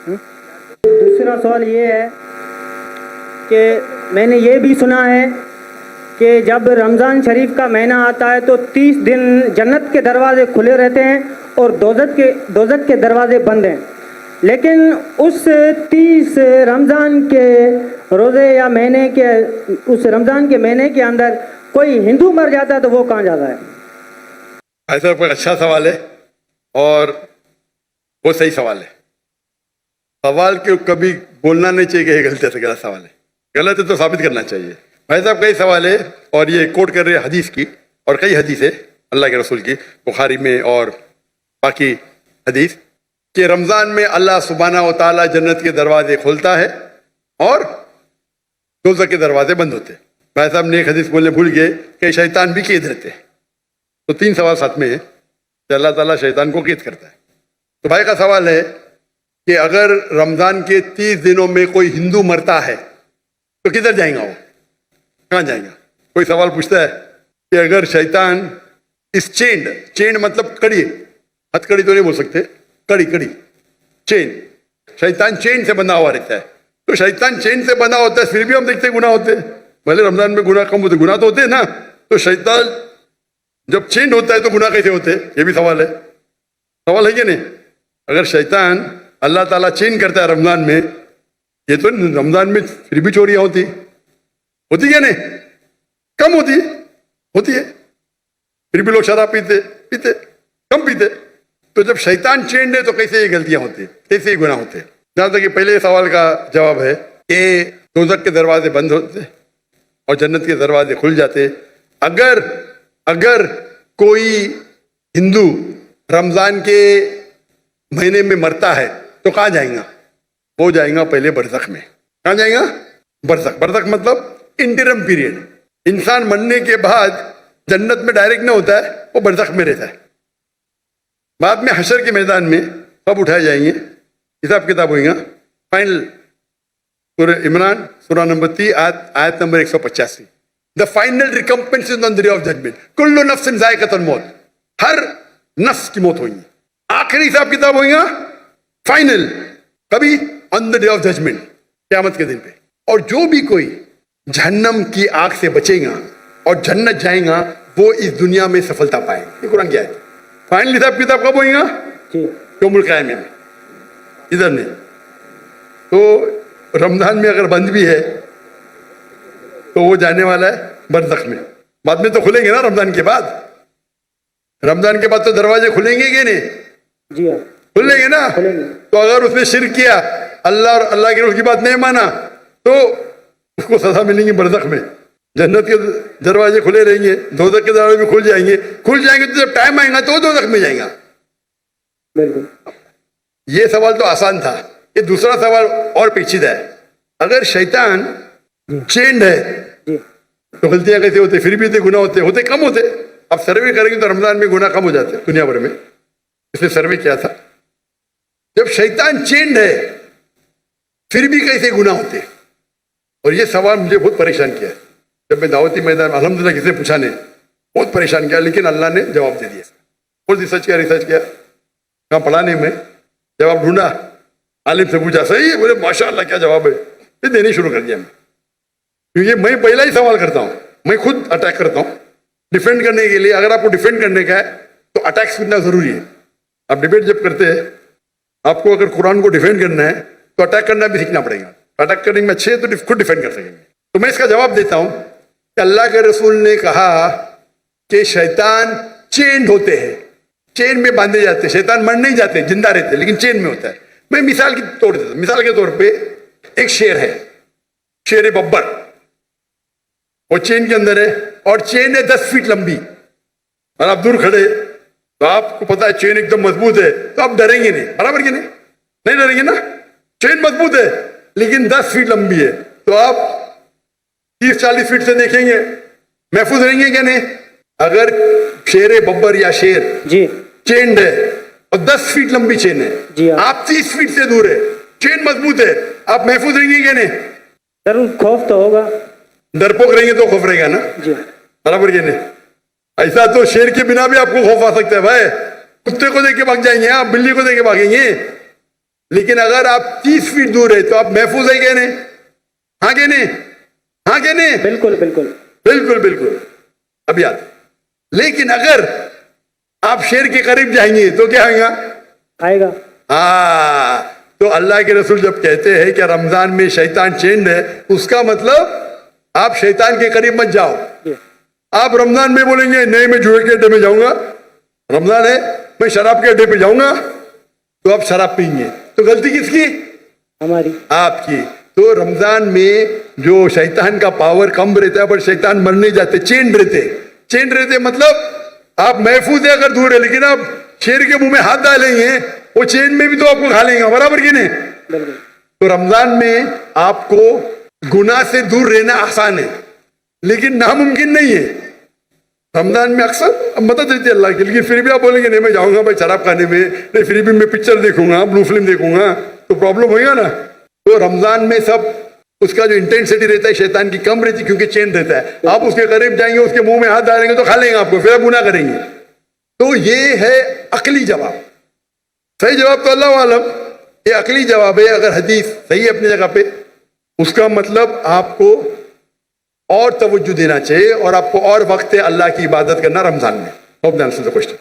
دوسرا سوال یہ ہے کہ میں نے یہ بھی سنا ہے کہ جب رمضان شریف کا مہینہ آتا ہے تو 30 دن جنت کے دروازے کھلے رہتے ہیں اور دوزخ کے دروازے بند ہیں، لیکن اس 30 رمضان کے روزے یا مہینے کے اس رمضان کے مہینے کے اندر کوئی ہندو مر جاتا ہے تو وہ کہاں جاتا ہے؟ ایسا کوئی اچھا سوال ہے اور وہ صحیح سوال ہے. سوال کے کبھی بولنا نہیں چاہیے کہ یہ غلط ہے، غلط سوال ہے، غلط ہے تو ثابت کرنا چاہیے. بھائی صاحب کئی سوال ہے اور یہ کوٹ کر رہے حدیث کی، اور کئی حدیث ہے اللہ کے رسول کی بخاری میں اور باقی حدیث، کہ رمضان میں اللہ سبحانہ و تعالیٰ جنت کے دروازے کھولتا ہے اور دوزخ کے دروازے بند ہوتے ہیں. بھائی صاحب نے ایک حدیث بولنے بھول گئے کہ شیطان بھی قید رہتے ہیں. تو 3 سوال ساتھ میں ہے کہ اللہ تعالیٰ شیطان کو قید کرتا ہے. تو بھائی کا سوال ہے کہ اگر رمضان کے 30 دنوں میں کوئی ہندو مرتا ہے تو کدھر جائیں گا، وہ کہاں جائیں گا؟ کوئی سوال پوچھتا ہے کہ اگر شیطان اس چینڈ مطلب کڑی، ہتھ کڑی تو نہیں بول سکتے، کڑی چین، شیطان چین سے بندھا ہوا رہتا ہے. تو شیطان چین سے بندھا ہوتا ہے پھر بھی ہم دیکھتے ہیں گناہ ہوتے ہیں. بھلے رمضان میں گناہ کم ہوتے، گناہ تو ہوتے ہیں نا. تو شیطان جب چینڈ ہوتا ہے تو گناہ کیسے ہوتے ہیں؟ یہ بھی سوال ہے کہ نہیں؟ اگر شیطان اللہ تعالیٰ چین کرتا ہے رمضان میں، یہ تو رمضان میں پھر بھی چوریاں ہوتی کیا نہیں؟ کم ہوتی ہے، پھر بھی لوگ شراب پیتے کم پیتے. تو جب شیطان چینڈ ہے تو کیسے یہ غلطیاں ہوتی ہیں، کیسے یہ گناہ ہوتے ہیں؟ جہاں تک کہ پہلے سوال کا جواب ہے کہ دوزخ کے دروازے بند ہوتے اور جنت کے دروازے کھل جاتے. اگر کوئی ہندو رمضان کے مہینے میں مرتا ہے تو کہاں جائیں گا؟ وہ جائیں گا پہلے برزخ میں. کہاں جائیں گا؟ برزخ مطلب انٹرم پیریڈ. انسان مرنے کے بعد جنت میں ڈائریکٹ نہ ہوتا ہے، وہ برزخ میں رہتا ہے. بعد میں حشر کے میدان میں سب اٹھائے جائیں گے، حساب کتاب ہوئے گا. فائنل سورہ عمران سورہ نمبر 3 آیت number 185. The final recompense is on the day of judgment. کل نفس ذائقۃ الموت، ہر نفس کی موت ہوئی گی. آخری حساب کتاب ہوئے گا فائنل، کبھی آن دا ڈے آف ججمنٹ، قیامت کے دن پہ. اور جو بھی کوئی جہنم کی آگ سے بچے گا اور جنت جائیں گا وہ اس دنیا میں سفلتا پائیں گے. یہ قرآن کی آیت ہے. فائنل حساب کتاب کب ہوئے گا؟ یوم القیامہ میں، ادھر نہیں. تو رمضان میں اگر بند بھی ہے تو وہ جانے والا ہے برزخ میں. بعد میں تو کھلیں گے نا رمضان کے بعد. رمضان کے بعد تو دروازے کھلیں گے کہ نہیں؟ جی ہاں کھلیں گے نا. تو اگر اس نے شرک کیا، اللہ اور اللہ کے رسول کی بات نہیں مانا، تو اس کو سزا ملیں گی برزخ میں. جنت کے دروازے کھلے رہیں گے، دوزخ کے دروازے بھی کھل جائیں گے تو جب ٹائم آئے گا تو دوزخ میں جائے گا. بالکل. یہ سوال تو آسان تھا. یہ دوسرا سوال اور پیچیدہ ہے. اگر شیطان چینڈ ہے تو غلطیاں کیسے ہوتے؟ پھر بھی گناہ ہوتے کم ہوتے. اب سروے کریں گے تو رمضان میں گناہ کم ہو جاتے دنیا بھر میں. اس نے سروے کیا تھا، جب شیطان چینڈ ہے پھر بھی کیسے گناہ ہوتے؟ اور یہ سوال مجھے بہت پریشان کیا. جب میں دعوتی میدان الحمدللہ کسی نے پوچھا نہیں، بہت پریشان کیا، لیکن اللہ نے جواب دے دیا. بہت ریسرچ کیا کہاں پڑھا نہیں میں، جواب ڈھونڈا، عالم سے پوچھا، صحیح ہے، بولے ماشاء اللہ کیا جواب ہے. پھر دینے شروع کر دیا میں، کیونکہ میں پہلا ہی سوال کرتا ہوں، میں خود اٹیک کرتا ہوں ڈیفینڈ کرنے کے لیے. اگر آپ کو ڈیفینڈ کرنے کا ہے تو اٹیک سیکھنا ضروری ہے. آپ ڈیبیٹ جب کرتے ہیں، آپ کو اگر قرآن کو ڈیفینڈ کرنا ہے تو اٹیک کرنا بھی سیکھنا پڑے گا. اٹیک کرنے میں اچھے تو خود ڈیفینڈ کر سکیں گے. تو میں اس کا جواب دیتا ہوں کہ اللہ کے رسول نے کہا کہ شیطان چینڈ ہوتے ہیں، چین میں باندھے جاتے ہیں. شیطان مر نہیں جاتے، زندہ رہتے لیکن چین میں ہوتا ہے. میں مثال کے طور پہ ایک شیر ہے، شیر ببر. وہ چین کے اندر ہے اور چین ہے 10 فیٹ لمبی. اور آپ دور کھڑے تو آپ کو پتا ہے چین ایک دم مضبوط ہے، تو آپ ڈریں گے نہیں، برابر کہ نہیں ڈریں گے نا. چین مضبوط ہے لیکن 10 فیٹ لمبی ہے، تو آپ 30-40 فیٹ سے دیکھیں گے، محفوظ رہیں گے کہ نہیں؟ اگر شیر ببر یا شیر چینڈ ہے اور 10 فیٹ لمبی چین ہے، آپ 30 فیٹ سے دور ہے، چین مضبوط ہے، آپ محفوظ رہیں گے کہ نہیں؟ ضرور خوف تو ہوگا، ڈرپوک رہیں گے تو خوف رہے گا نا. برابر کہ نہیں؟ ایسا تو شیر کے بنا بھی آپ کو خوف آ سکتا ہے. بھائی کتے کو دیکھ کے بھاگ جائیں گے، آپ بلی کو دیکھ کے بھاگیں گے. لیکن اگر آپ 30 فیٹ دور ہے تو آپ محفوظ ہیں کہ نہیں؟ ہاں کہ نہیں؟ ہاں کہ نہیں؟ بالکل بالکل بالکل بالکل. اب یاد. لیکن اگر آپ شیر کے قریب جائیں گے تو کیا ہوگا؟ آئے گا. ہاں. تو اللہ کے رسول جب کہتے ہیں کہ رمضان میں شیطان چینڈ ہے، اس کا مطلب آپ شیطان کے قریب مت جاؤ. آپ رمضان میں بولیں گے نہیں میں جوئے کے اڈے میں جاؤں گا، رمضان ہے میں شراب کے اڈے پہ جاؤں گا، تو آپ شراب پئیں گے. تو غلطی کس کی؟ ہماری. آپ کی. تو رمضان میں جو شیطان کا پاور کم رہتا ہے، پر شیطان مر نہیں جاتے، چینڈ رہتے مطلب آپ محفوظ ہے اگر دور ہے، لیکن آپ شیر کے منہ میں ہاتھ ڈالیں گے وہ چینڈ میں بھی تو آپ کو کھا لیں گے، برابر کی نہیں؟ بالکل. تو رمضان میں آپ کو گناہ سے دور رہنا آسان ہے لیکن ناممکن نہیں ہے. رمضان میں اکثر مدد دیتی ہے اللہ کی، لیکن پھر بھی آپ بولیں گے نہیں میں جاؤں گا بھائی شراب کھانے میں، نہیں پھر بھی میں پکچر دیکھوں گا، بلو فلم دیکھوں گا، تو پرابلم ہوگا نا. تو رمضان میں سب اس کا جو انٹینسٹی رہتا ہے شیطان کی کم رہتی کیونکہ چین رہتا ہے. آپ اس کے قریب جائیں گے، اس کے منہ میں ہاتھ ڈالیں گے تو کھا لیں گے آپ کو، پھر آپ گناہ کریں گے. تو یہ ہے عقلی جواب. صحیح جواب تو اللہ عالم، یہ عقلی جواب ہے. اگر حدیث صحیح ہے اپنی جگہ پہ، اس کا مطلب آپ کو اور توجہ دینا چاہیے اور آپ کو اور وقت ہے اللہ کی عبادت کرنا رمضان میں. Hope the answer the question.